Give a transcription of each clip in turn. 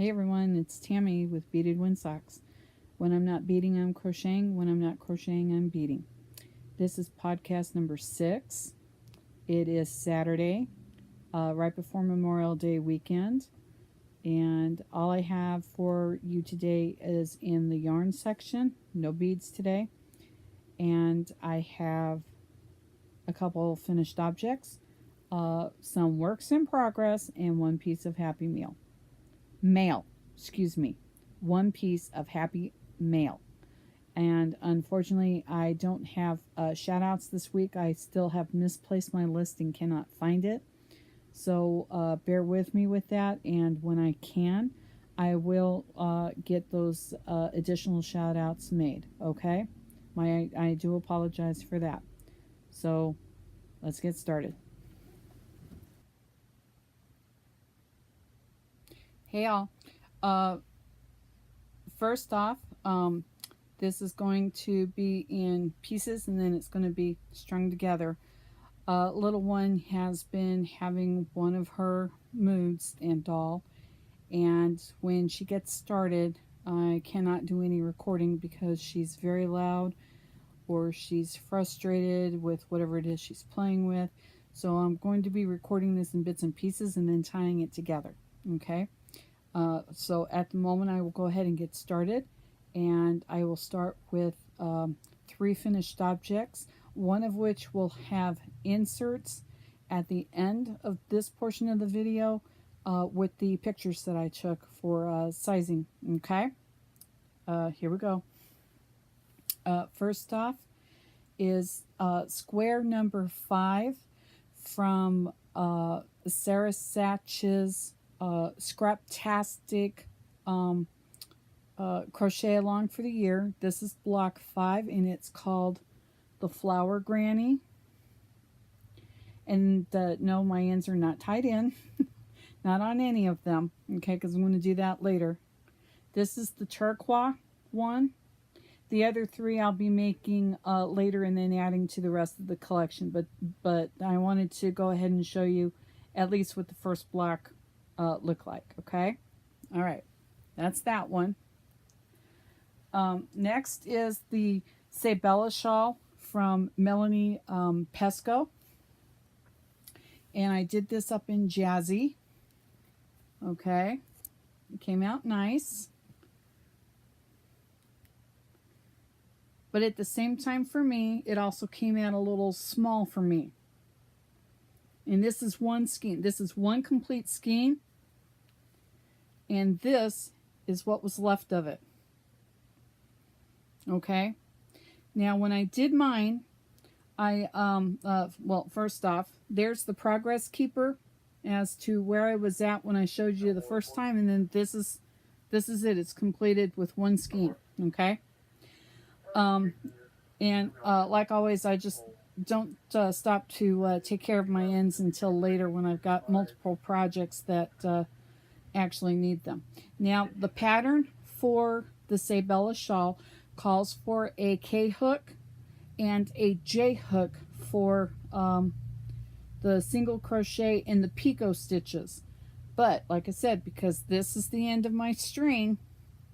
Hey everyone, it's Tammy with Beaded Windsocks. When I'm not beading, I'm crocheting. When I'm not crocheting, I'm beading. This is podcast number 6. It is Saturday, right before Memorial Day weekend. And all I have for you today is in the yarn section. No beads today. And I have a couple finished objects, some works in progress, and one piece of Happy Mail. One piece of Happy Mail. And unfortunately, I don't have shout outs this week. I still have misplaced my list and cannot find it. So bear with me with that. And when I can, I will get those additional shout outs made. Okay? I do apologize for that. So let's get started. Hey y'all. First off, this is going to be in pieces and then it's going to be strung together. Little one has been having one of her moods and all, and when she gets started, I cannot do any recording because she's very loud or she's frustrated with whatever it is she's playing with. So I'm going to be recording this in bits and pieces and then tying it together. Okay? So at the moment I will go ahead and get started, and I will start with 3 finished objects, one of which will have inserts at the end of this portion of the video with the pictures that I took for sizing. Okay, here we go. First off is square number 5 from Sara Sach's Scraptastic crochet along for the year. This is block 5 and it's called the Flower Granny. And no, my ends are not tied in. Not on any of them. Okay, because I'm going to do that later. This is the turquoise one. The other 3 I'll be making later and then adding to the rest of the collection. But I wanted to go ahead and show you at least what the first block look like. Okay, all right, that's that one. Next is the Sabella shawl from Melanie Peskoe, and I did this up in Jazzy. Okay, it came out nice, but at the same time for me it also came out a little small for me. And this is one skein. This is one complete skein. And this is what was left of it. Okay. Now, when I did mine, I, well, first off, there's the progress keeper as to where I was at when I showed you the first time. And then this is it. It's completed with one skein. Okay. And like always, I just don't stop to take care of my ends until later when I've got multiple projects that actually need them. Now, the pattern for the Sabella shawl calls for a K hook and a J hook for the single crochet in the picot stitches. But like I said, because this is the end of my string,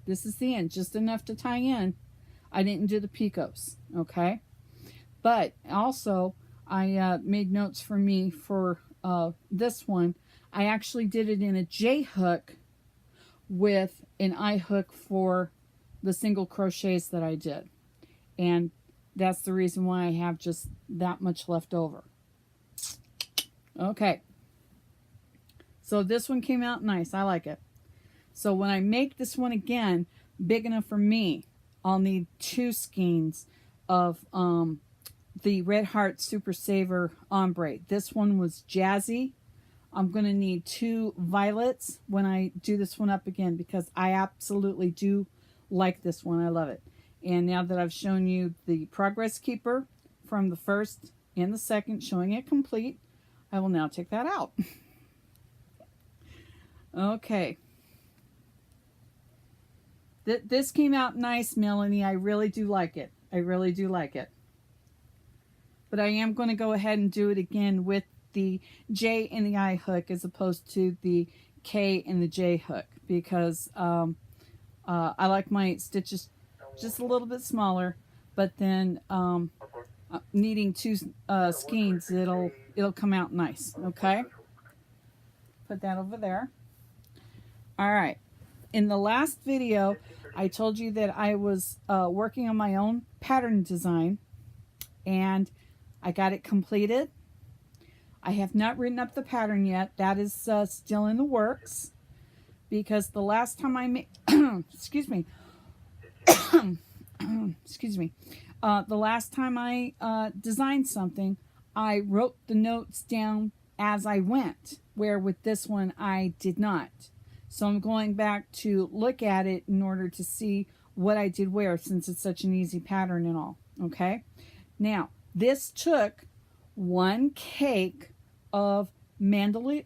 this is the end, just enough to tie in, I didn't do the picots. Okay, but also I made notes for me for this one. I actually did it in a J hook with an I hook for the single crochets that I did. And that's the reason why I have just that much left over. Okay. So this one came out nice. I like it. So when I make this one again, big enough for me, I'll need 2 skeins of the Red Heart Super Saver ombre. This one was Jazzy. I'm going to need 2 violets when I do this one up again because I absolutely do like this one. I love it. And now that I've shown you the progress keeper from the first and the second, showing it complete, I will now take that out. Okay. This came out nice, Melanie. I really do like it. I really do like it. But I am going to go ahead and do it again with the J and the I hook as opposed to the K and the J hook because I like my stitches just a little bit smaller, but then needing two skeins, it'll come out nice. Okay, put that over there. All right, in the last video I told you that I was working on my own pattern design, and I got it completed. I have not written up the pattern yet. That is still in the works, because the last time I made excuse me excuse me, the last time I designed something, I wrote the notes down as I went, where with this one I did not. So I'm going back to look at it in order to see what I did where, since it's such an easy pattern and all. Okay, now this took one cake of mandala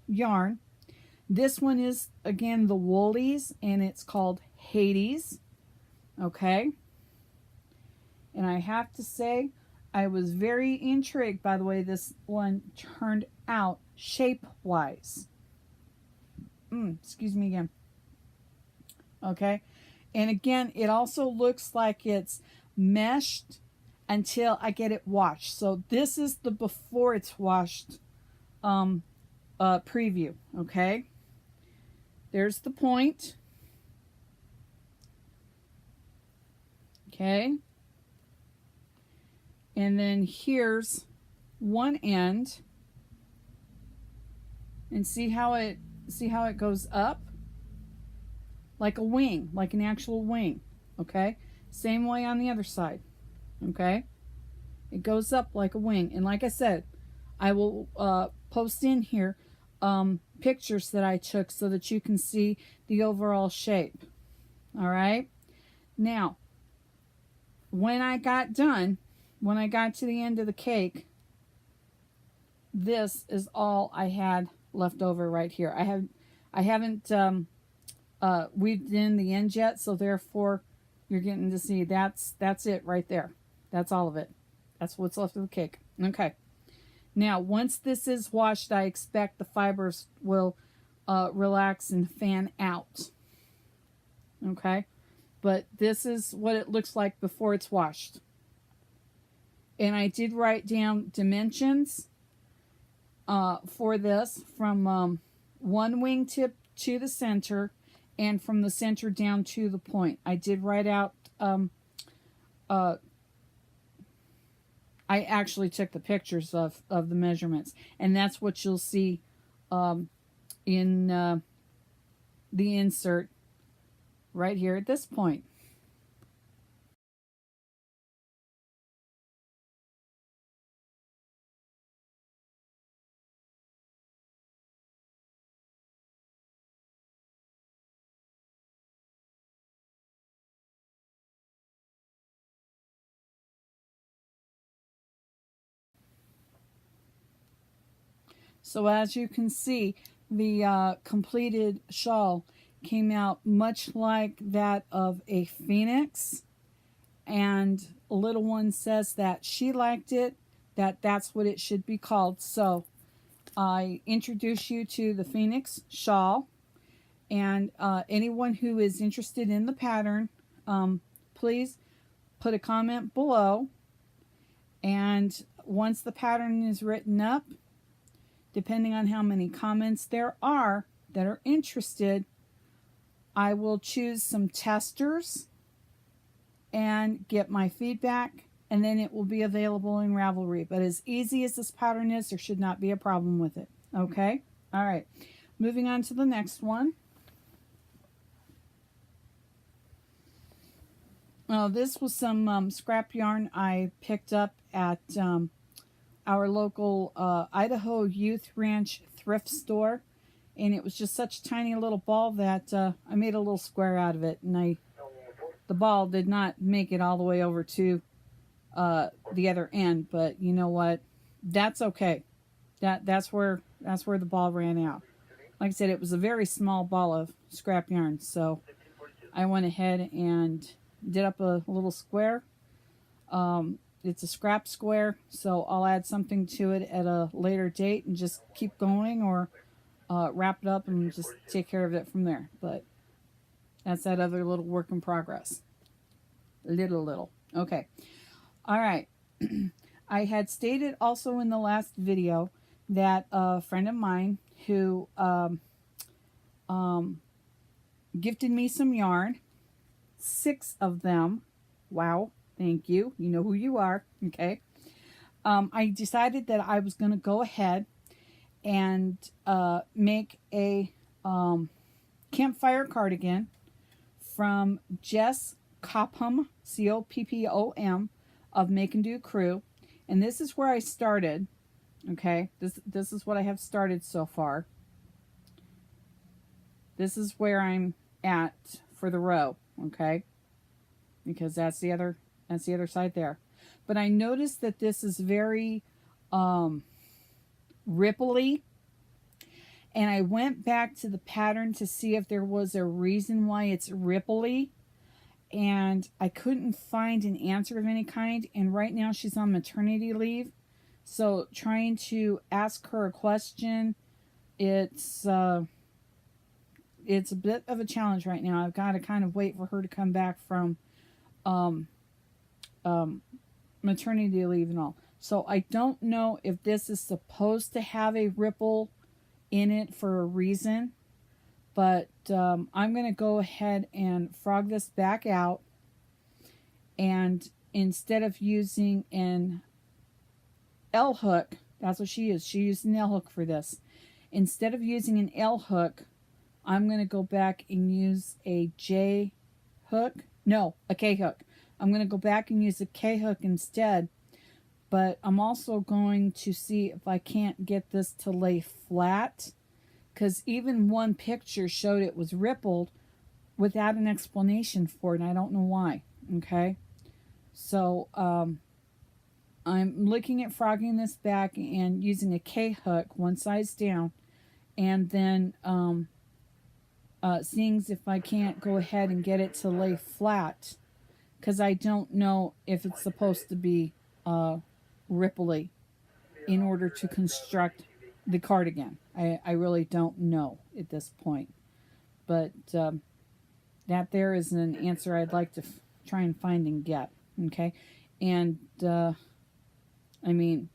yarn. This one is, again, the Woolies, and it's called Hades. Okay, and I have to say, I was very intrigued by the way this one turned out shape-wise. Excuse me again. Okay, and again, it also looks like it's meshed until I get it washed. So this is the before it's washed preview. Okay, there's the point. Okay, and then here's one end, and see how it goes up like a wing, like an actual wing. Okay, same way on the other side. Okay, it goes up like a wing, and like I said, I will post in here pictures that I took so that you can see the overall shape. All right, now when I got done, when I got to the end of the cake, this is all I had left over right here. I haven't weaved in the end yet, so therefore you're getting to see that's it right there. That's all of it. That's what's left of the cake. Okay, now once this is washed, I expect the fibers will relax and fan out. Okay, but this is what it looks like before it's washed. And I did write down dimensions for this, from one wingtip to the center, and from the center down to the point. I did write out, I actually took the pictures of the measurements, and that's what you'll see in the insert right here at this point. So as you can see, the completed shawl came out much like that of a phoenix, and little one says that she liked it, that's what it should be called. So I introduce you to the Phoenix Shawl, and anyone who is interested in the pattern, please put a comment below, and once the pattern is written up, depending on how many comments there are that are interested, I will choose some testers and get my feedback, and then it will be available in Ravelry. But as easy as this pattern is, there should not be a problem with it. Okay? All right. Moving on to the next one. This was some scrap yarn I picked up at our local Idaho Youth Ranch thrift store, and it was just such a tiny little ball that I made a little square out of it, and the ball did not make it all the way over to the other end, but you know what, that's okay. That's where the ball ran out. Like I said, it was a very small ball of scrap yarn, so I went ahead and did up a little square. It's a scrap square, so I'll add something to it at a later date and just keep going, or wrap it up and just take care of it from there. But that's that other little work in progress. Little. Okay. All right. I had stated also in the last video that a friend of mine who gifted me some yarn, 6 of them. Wow. Thank you. You know who you are. Okay. I decided that I was going to go ahead and make a campfire cardigan from Jess Coppom, Coppom, of MakeandDoCrew. And this is where I started. Okay, this is what I have started so far. This is where I'm at for the row, okay? Because that's the other side there. But I noticed that this is very ripply. And I went back to the pattern to see if there was a reason why it's ripply. And I couldn't find an answer of any kind. And right now she's on maternity leave. So trying to ask her a question, it's a bit of a challenge right now. I've got to kind of wait for her to come back from maternity leave and all. So I don't know if this is supposed to have a ripple in it for a reason. But I'm going to go ahead and frog this back out. And instead of using an L hook, that's what she used. She used an L hook for this. Instead of using an L hook, I'm going to go back and use a J hook. No, a K hook. I'm going to go back and use a K hook instead. But I'm also going to see if I can't get this to lay flat. Because even one picture showed it was rippled without an explanation for it. And I don't know why. Okay. So I'm looking at frogging this back and using a K hook one size down. And then seeing if I can't go ahead and get it to lay flat. Because I don't know if it's supposed to be ripply in order to construct the cardigan. I really don't know at this point. But that there is an answer I'd like to try and find and get. Okay? And, I mean,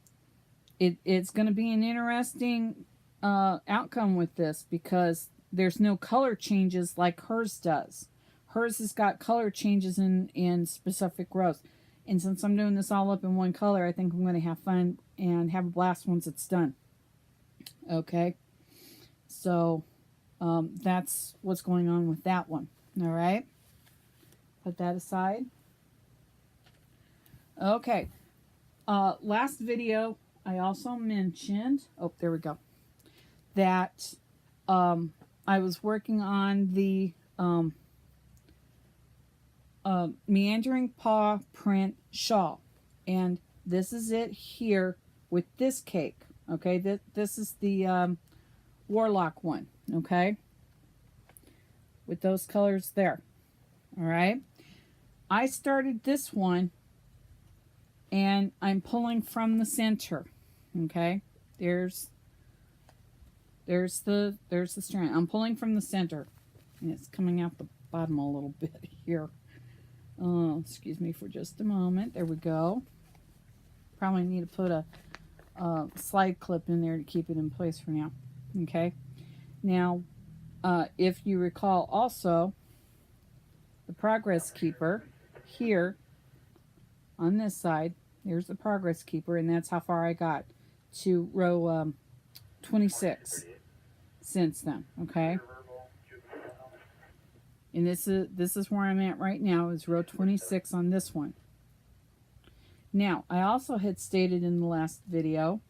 it's going to be an interesting outcome with this because there's no color changes like hers does. Hers has got color changes in specific rows. And since I'm doing this all up in one color, I think I'm going to have fun and have a blast once it's done. Okay, so that's what's going on with that one. All right, put that aside. Okay, last video I also mentioned, oh, there we go, that I was working on the Meandering paw print shawl, and this is it here with this cake. Okay, this is the Warlock one, okay, with those colors there. All right, I started this one and I'm pulling from the center. Okay, there's the strand. I'm pulling from the center and it's coming out the bottom a little bit here. Excuse me for just a moment. There we go. Probably need to put a slide clip in there to keep it in place for now. Okay, now if you recall also the progress keeper here on this side, there's the progress keeper, and that's how far I got to row 26 since then. Okay, and this is where I'm at right now, is row 26 on this one. Now, I also had stated in the last video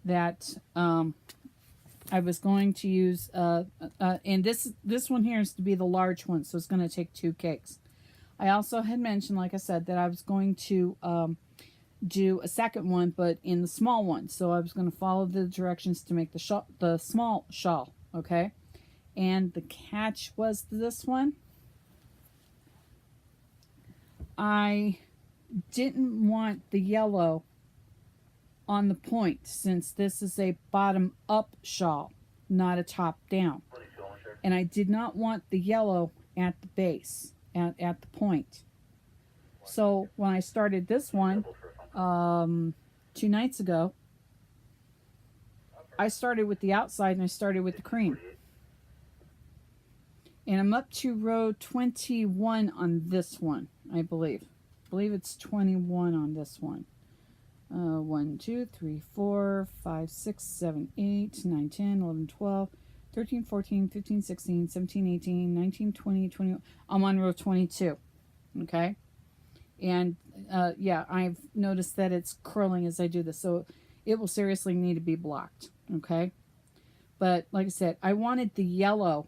that I was going to use, and this one here is to be the large one, so it's going to take 2 cakes. I also had mentioned, like I said, that I was going to do a second one, but in the small one. So I was going to follow the directions to make the small shawl, okay? And the catch was this one. I didn't want the yellow on the point, since this is a bottom up shawl, not a top down. And I did not want the yellow at the base, at the point. So when I started this one 2 nights ago, I started with the outside and I started with the cream. And I'm up to row 21 on this one, I believe. I believe it's 21 on this one. 1, 2, 3, 4, 5, 6, 7, 8, 9, 10, 11, 12, 13, 14, 15, 16, 17, 18, 19, 20, 21. I'm on row 22. Okay. And yeah, I've noticed that it's curling as I do this. So it will seriously need to be blocked. Okay. But like I said, I wanted the yellow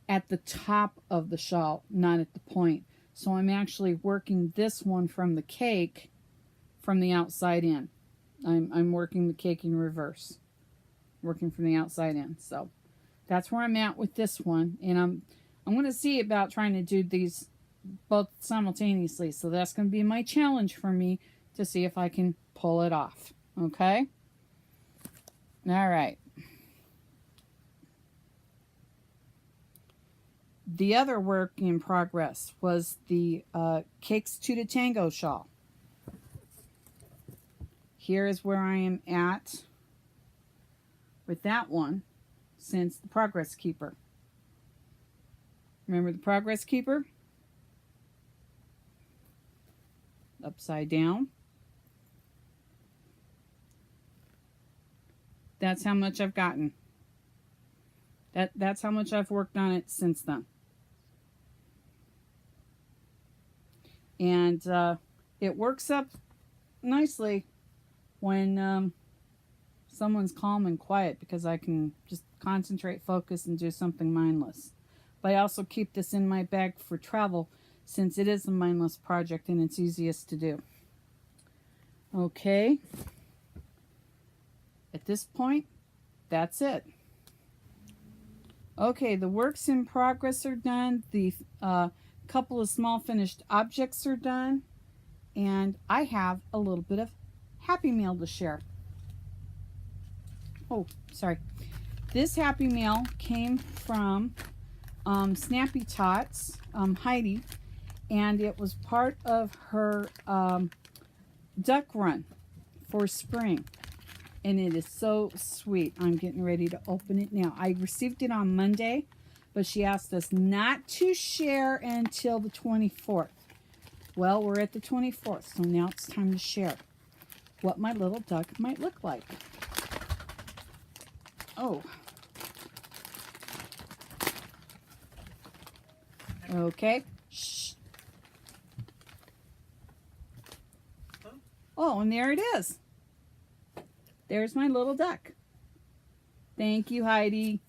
at the top of the shawl, not at the point. So I'm actually working this one from the cake from the outside in. I'm working the cake in reverse, working from the outside in. So that's where I'm at with this one, and I'm going to see about trying to do these both simultaneously. So that's going to be my challenge for me to see if I can pull it off. Okay. All right. The other work in progress was the Cakes to the Tango shawl. Here is where I am at with that one since the Progress Keeper. Remember the Progress Keeper? Upside down. That's how much I've gotten. That's how much I've worked on it since then. And it works up nicely when someone's calm and quiet, because I can just concentrate, focus, and do something mindless. But I also keep this in my bag for travel, since it is a mindless project and it's easiest to do. Okay. At this point, that's it. Okay, the works in progress are done. The couple of small finished objects are done. And I have a little bit of Happy Mail to share. Oh, sorry. This Happy Mail came from Snappy Tots, Heidi, and it was part of her duck run for spring. And it is so sweet. I'm getting ready to open it now. I received it on Monday, but she asked us not to share until the 24th. Well, we're at the 24th, so now it's time to share what my little duck might look like. Oh. Okay. Shh. Oh, and there it is. There's my little duck. Thank you, Heidi.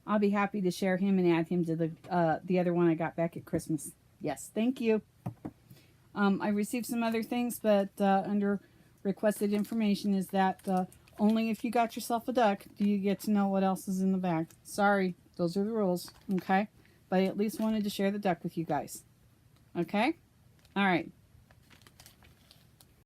I'll be happy to share him and add him to the other one I got back at Christmas. Yes, thank you. I received some other things, but under requested information is that only if you got yourself a duck do you get to know what else is in the bag. Sorry, those are the rules, okay? But I at least wanted to share the duck with you guys. Okay? All right.